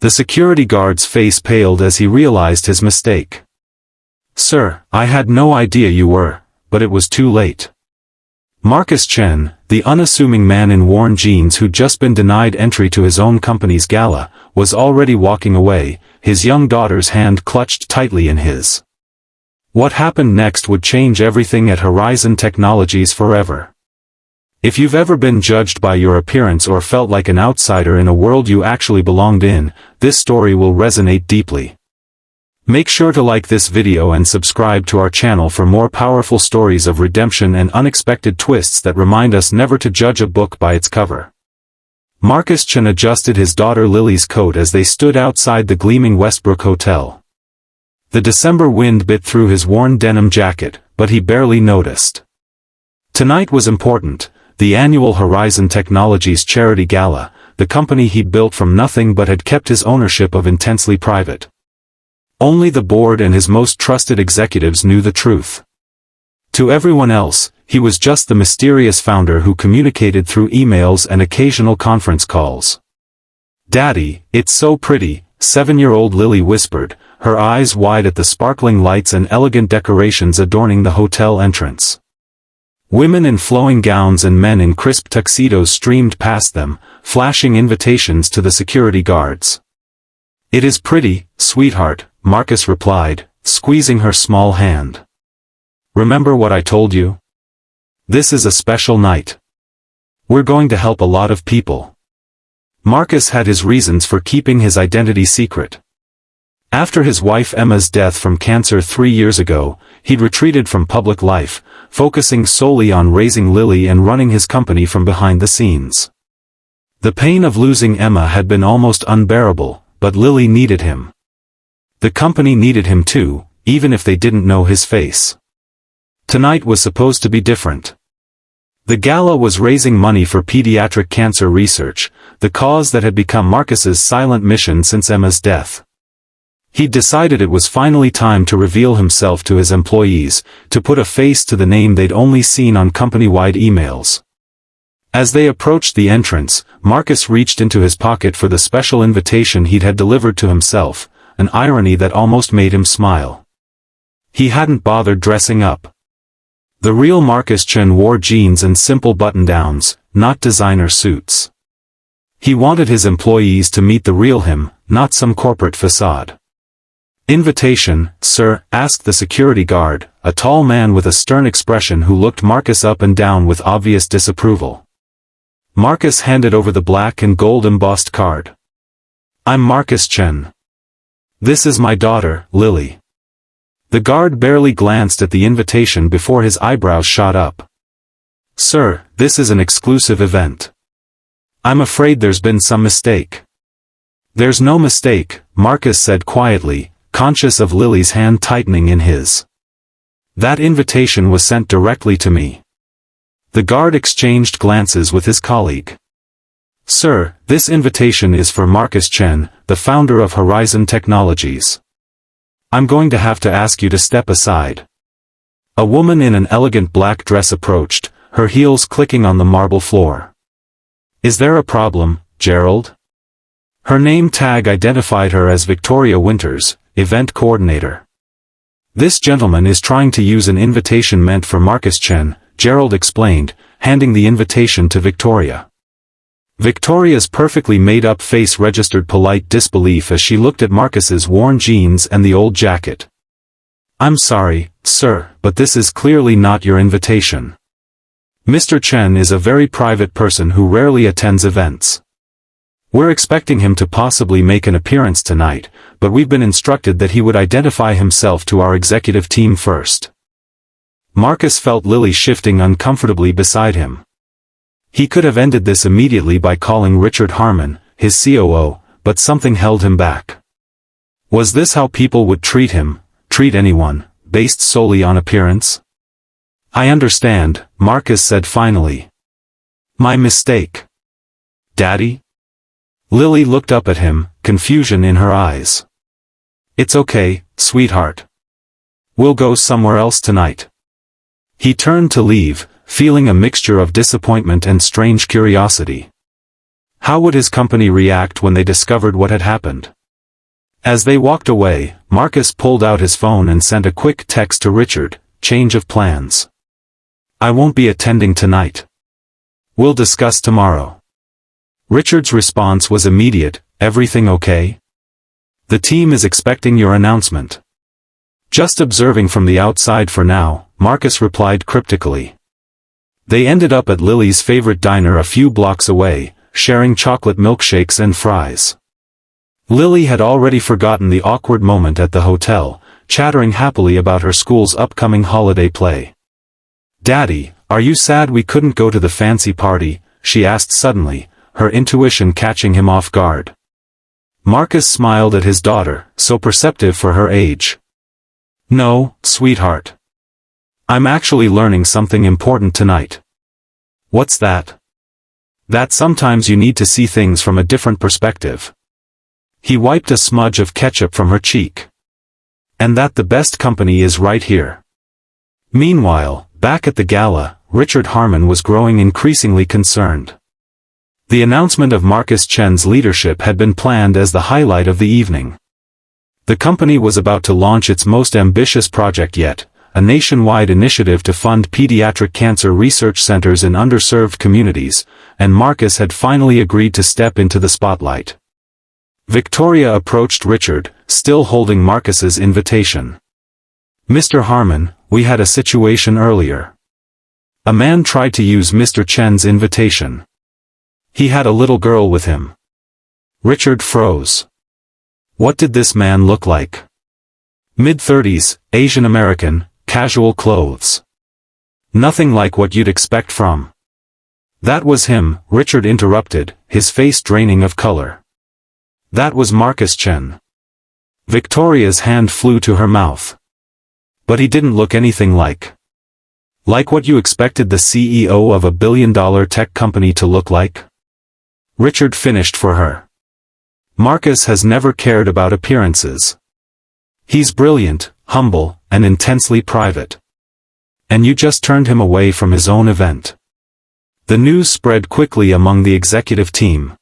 The security guard's face paled as he realized his mistake. "Sir, I had no idea you were, but it was too late." Marcus Chen, the unassuming man in worn jeans who'd just been denied entry to his own company's gala, was already walking away, his young daughter's hand clutched tightly in his. What happened next would change everything at Horizon Technologies forever. If you've ever been judged by your appearance or felt like an outsider in a world you actually belonged in, this story will resonate deeply. Make sure to like this video and subscribe to our channel for more powerful stories of redemption and unexpected twists that remind us never to judge a book by its cover. Marcus Chen adjusted his daughter Lily's coat as they stood outside the gleaming Westbrook Hotel. The December wind bit through his worn denim jacket, but he barely noticed. Tonight was important. The annual Horizon Technologies charity gala, the company he'd built from nothing but had kept his ownership of intensely private. Only the board and his most trusted executives knew the truth. To everyone else, he was just the mysterious founder who communicated through emails and occasional conference calls. "Daddy, it's so pretty," 7-year-old Lily whispered, her eyes wide at the sparkling lights and elegant decorations adorning the hotel entrance. Women in flowing gowns and men in crisp tuxedos streamed past them, flashing invitations to the security guards. "It is pretty, sweetheart," Marcus replied, squeezing her small hand. "Remember what I told you? This is a special night. We're going to help a lot of people." Marcus had his reasons for keeping his identity secret. After his wife Emma's death from cancer 3 years ago, he'd retreated from public life, focusing solely on raising Lily and running his company from behind the scenes. The pain of losing Emma had been almost unbearable, but Lily needed him. The company needed him too, even if they didn't know his face. Tonight was supposed to be different. The gala was raising money for pediatric cancer research, the cause that had become Marcus's silent mission since Emma's death. He'd decided it was finally time to reveal himself to his employees, to put a face to the name they'd only seen on company-wide emails. As they approached the entrance, Marcus reached into his pocket for the special invitation he'd had delivered to himself, an irony that almost made him smile. He hadn't bothered dressing up. The real Marcus Chen wore jeans and simple button-downs, not designer suits. He wanted his employees to meet the real him, not some corporate facade. "Invitation, sir?" asked the security guard, a tall man with a stern expression who looked Marcus up and down with obvious disapproval. Marcus handed over the black and gold embossed card. "I'm Marcus Chen. This is my daughter, Lily." The guard barely glanced at the invitation before his eyebrows shot up. "Sir, this is an exclusive event. I'm afraid there's been some mistake." "There's no mistake," Marcus said quietly, conscious of Lily's hand tightening in his. "That invitation was sent directly to me." The guard exchanged glances with his colleague. "Sir, this invitation is for Marcus Chen, the founder of Horizon Technologies. I'm going to have to ask you to step aside." A woman in an elegant black dress approached, her heels clicking on the marble floor. "Is there a problem, Gerald?" Her name tag identified her as Victoria Winters, event coordinator. "This gentleman is trying to use an invitation meant for Marcus Chen," Gerald explained, handing the invitation to Victoria. Victoria's perfectly made-up face registered polite disbelief as she looked at Marcus's worn jeans and the old jacket. "I'm sorry, sir, but this is clearly not your invitation. Mr. Chen is a very private person who rarely attends events. We're expecting him to possibly make an appearance tonight, but we've been instructed that he would identify himself to our executive team first." Marcus felt Lily shifting uncomfortably beside him. He could have ended this immediately by calling Richard Harmon, his COO, but something held him back. Was this how people would treat him, treat anyone, based solely on appearance? "I understand," Marcus said finally. "My mistake. Daddy?" Lily looked up at him, confusion in her eyes. "It's okay, sweetheart. We'll go somewhere else tonight." He turned to leave, feeling a mixture of disappointment and strange curiosity. How would his company react when they discovered what had happened? As they walked away, Marcus pulled out his phone and sent a quick text to Richard, "Change of plans. I won't be attending tonight. We'll discuss tomorrow." Richard's response was immediate, "Everything okay? The team is expecting your announcement." "Just observing from the outside for now," Marcus replied cryptically. They ended up at Lily's favorite diner a few blocks away, sharing chocolate milkshakes and fries. Lily had already forgotten the awkward moment at the hotel, chattering happily about her school's upcoming holiday play. "Daddy, are you sad we couldn't go to the fancy party?" she asked suddenly, her intuition catching him off guard. Marcus smiled at his daughter, so perceptive for her age. "No, sweetheart. I'm actually learning something important tonight." "What's that?" "That sometimes you need to see things from a different perspective." He wiped a smudge of ketchup from her cheek. "And that the best company is right here." Meanwhile, back at the gala, Richard Harmon was growing increasingly concerned. The announcement of Marcus Chen's leadership had been planned as the highlight of the evening. The company was about to launch its most ambitious project yet, a nationwide initiative to fund pediatric cancer research centers in underserved communities, and Marcus had finally agreed to step into the spotlight. Victoria approached Richard, still holding Marcus's invitation. "Mr. Harmon, we had a situation earlier. A man tried to use Mr. Chen's invitation. He had a little girl with him." Richard froze. What did this man look like? Mid-30s, Asian American, casual clothes. Nothing like what you'd expect from. "That was him," Richard interrupted, his face draining of color. "That was Marcus Chen." Victoria's hand flew to her mouth. "But he didn't look anything like what you expected the CEO of a billion-dollar tech company to look like?" Richard finished for her. "Marcus has never cared about appearances. He's brilliant, humble, and intensely private. And you just turned him away from his own event." The news spread quickly among the executive team.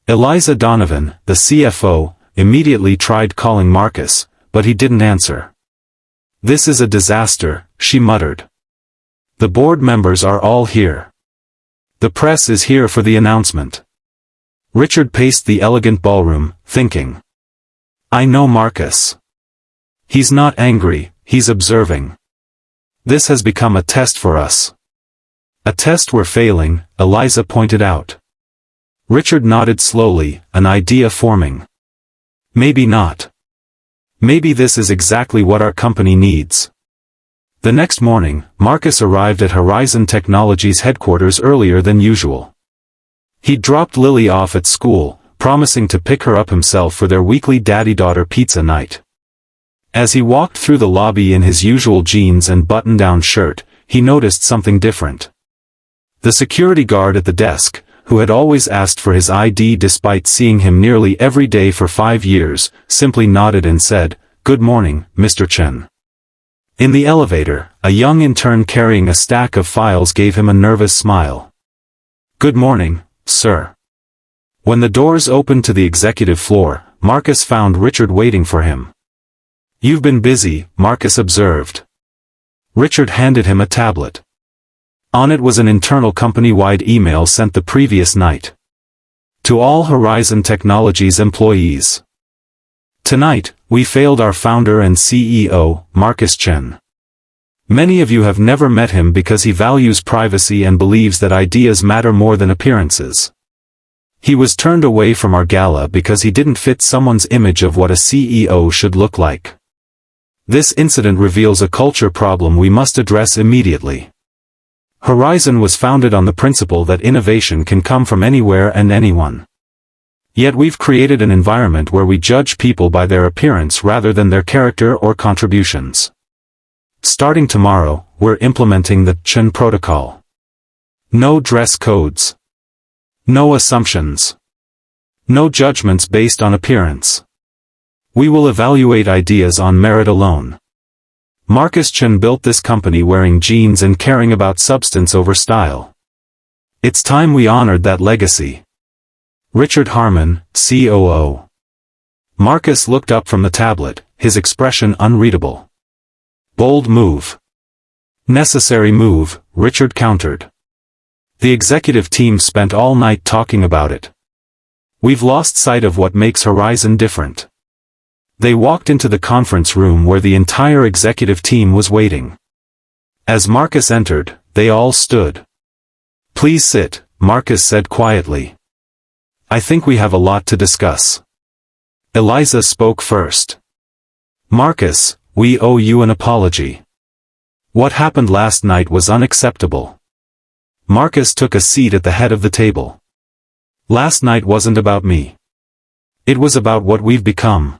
Eliza Donovan, the CFO, immediately tried calling Marcus, but he didn't answer. "This is a disaster," she muttered. "The board members are all here. The press is here for the announcement." Richard paced the elegant ballroom, thinking. "I know Marcus. He's not angry, he's observing. This has become a test for us." "A test we're failing," Eliza pointed out. Richard nodded slowly, an idea forming. "Maybe not. Maybe this is exactly what our company needs." The next morning, Marcus arrived at Horizon Technologies headquarters earlier than usual. He dropped Lily off at school, promising to pick her up himself for their weekly daddy-daughter pizza night. As he walked through the lobby in his usual jeans and button-down shirt, he noticed something different. The security guard at the desk, who had always asked for his ID despite seeing him nearly every day for 5 years, simply nodded and said, "Good morning, Mr. Chen." In the elevator, a young intern carrying a stack of files gave him a nervous smile. "Good morning, sir." When the doors opened to the executive floor, Marcus found Richard waiting for him. "You've been busy," Marcus observed. Richard handed him a tablet. On it was an internal company-wide email sent the previous night. To all Horizon Technologies employees. "Tonight, we failed our founder and CEO, Marcus Chen. Many of you have never met him because he values privacy and believes that ideas matter more than appearances. He was turned away from our gala because he didn't fit someone's image of what a CEO should look like. This incident reveals a culture problem we must address immediately. Horizon was founded on the principle that innovation can come from anywhere and anyone. Yet we've created an environment where we judge people by their appearance rather than their character or contributions. Starting tomorrow, we're implementing the Chen protocol. No dress codes. No assumptions. No judgments based on appearance. We will evaluate ideas on merit alone. Marcus Chen built this company wearing jeans and caring about substance over style. It's time we honored that legacy. Richard Harmon, COO. Marcus looked up from the tablet, his expression unreadable. Bold move. Necessary move, Richard countered. The executive team spent all night talking about it. We've lost sight of what makes Horizon different. They walked into the conference room where the entire executive team was waiting. As Marcus entered, they all stood. Please sit, Marcus said quietly. I think we have a lot to discuss. Eliza spoke first. Marcus, we owe you an apology. What happened last night was unacceptable. Marcus took a seat at the head of the table. Last night wasn't about me. It was about what we've become.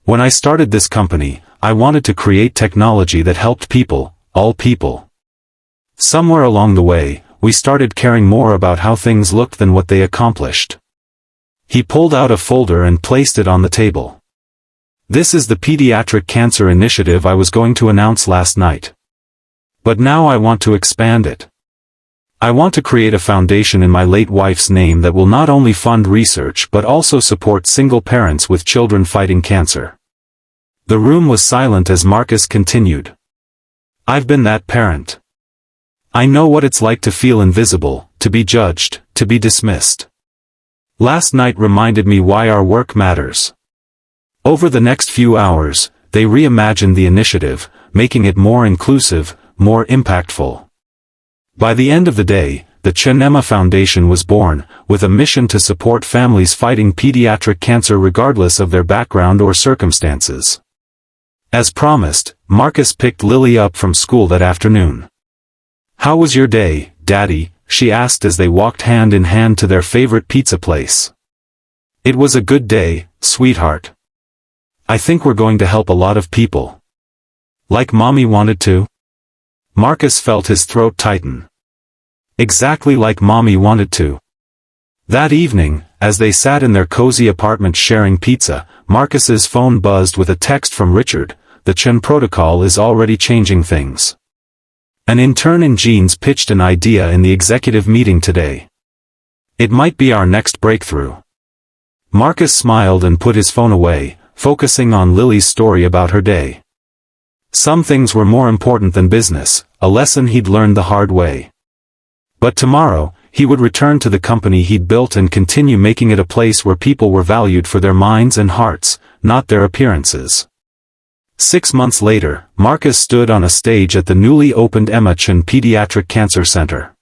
When I started this company, I wanted to create technology that helped people, all people. Somewhere along the way, we started caring more about how things looked than what they accomplished. He pulled out a folder and placed it on the table. This is the Pediatric Cancer Initiative I was going to announce last night. But now I want to expand it. I want to create a foundation in my late wife's name that will not only fund research but also support single parents with children fighting cancer. The room was silent as Marcus continued. I've been that parent. I know what it's like to feel invisible, to be judged, to be dismissed. Last night reminded me why our work matters. Over the next few hours, they reimagined the initiative, making it more inclusive, more impactful. By the end of the day, the Chen Foundation was born, with a mission to support families fighting pediatric cancer regardless of their background or circumstances. As promised, Marcus picked Lily up from school that afternoon. How was your day, Daddy? She asked as they walked hand in hand to their favorite pizza place. It was a good day, sweetheart. I think we're going to help a lot of people. Like Mommy wanted to? Marcus felt his throat tighten. Exactly like Mommy wanted to. That evening, as they sat in their cozy apartment sharing pizza, Marcus's phone buzzed with a text from Richard. The Chen protocol is already changing things. An intern in genes pitched an idea in the executive meeting today. It might be our next breakthrough. Marcus smiled and put his phone away, focusing on Lily's story about her day. Some things were more important than business, a lesson he'd learned the hard way. But tomorrow, he would return to the company he'd built and continue making it a place where people were valued for their minds and hearts, not their appearances. 6 months later, Marcus stood on a stage at the newly opened Emma Chen Pediatric Cancer Center.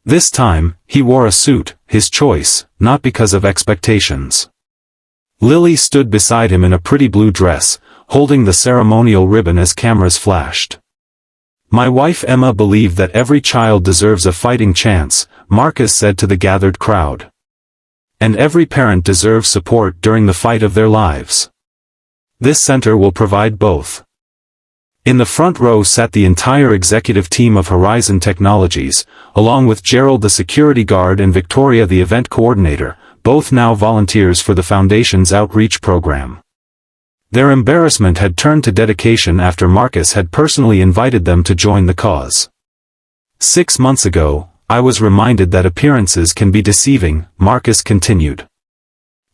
This time, he wore a suit, his choice, not because of expectations. Lily stood beside him in a pretty blue dress, holding the ceremonial ribbon as cameras flashed. My wife Emma believed that every child deserves a fighting chance, Marcus said to the gathered crowd. And every parent deserves support during the fight of their lives. This center will provide both. In the front row sat the entire executive team of Horizon Technologies, along with Gerald the security guard and Victoria the event coordinator, both now volunteers for the Foundation's outreach program. Their embarrassment had turned to dedication after Marcus had personally invited them to join the cause. 6 months ago, I was reminded that appearances can be deceiving, Marcus continued.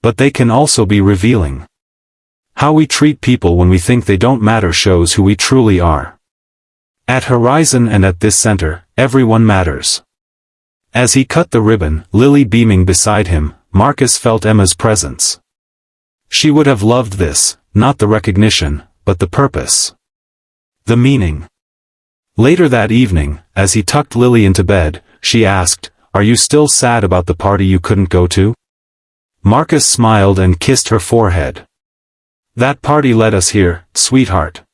But they can also be revealing. How we treat people when we think they don't matter shows who we truly are. At Horizon and at this center, everyone matters. As he cut the ribbon, Lily beaming beside him, Marcus felt Emma's presence. She would have loved this, not the recognition, but the purpose. The meaning. Later that evening, as he tucked Lily into bed, she asked, "Are you still sad about the party you couldn't go to?" Marcus smiled and kissed her forehead. That party led us here, sweetheart.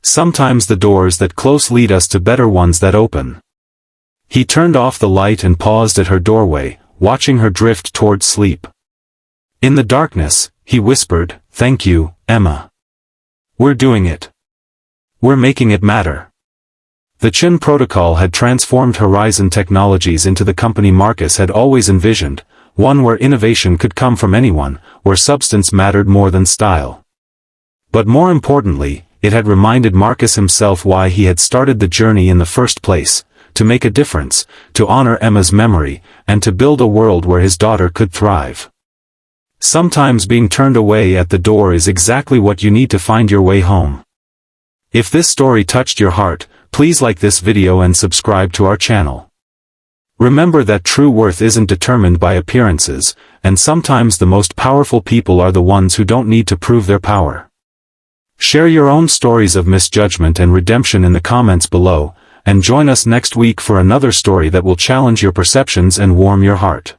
Sometimes the doors that close lead us to better ones that open. He turned off the light and paused at her doorway, watching her drift toward sleep. In the darkness, he whispered, "Thank you, Emma. We're doing it. We're making it matter." The Chen protocol had transformed Horizon Technologies into the company Marcus had always envisioned, one where innovation could come from anyone, where substance mattered more than style. But more importantly, it had reminded Marcus himself why he had started the journey in the first place, to make a difference, to honor Emma's memory, and to build a world where his daughter could thrive. Sometimes being turned away at the door is exactly what you need to find your way home. If this story touched your heart, please like this video and subscribe to our channel. Remember that true worth isn't determined by appearances, and sometimes the most powerful people are the ones who don't need to prove their power. Share your own stories of misjudgment and redemption in the comments below, and join us next week for another story that will challenge your perceptions and warm your heart.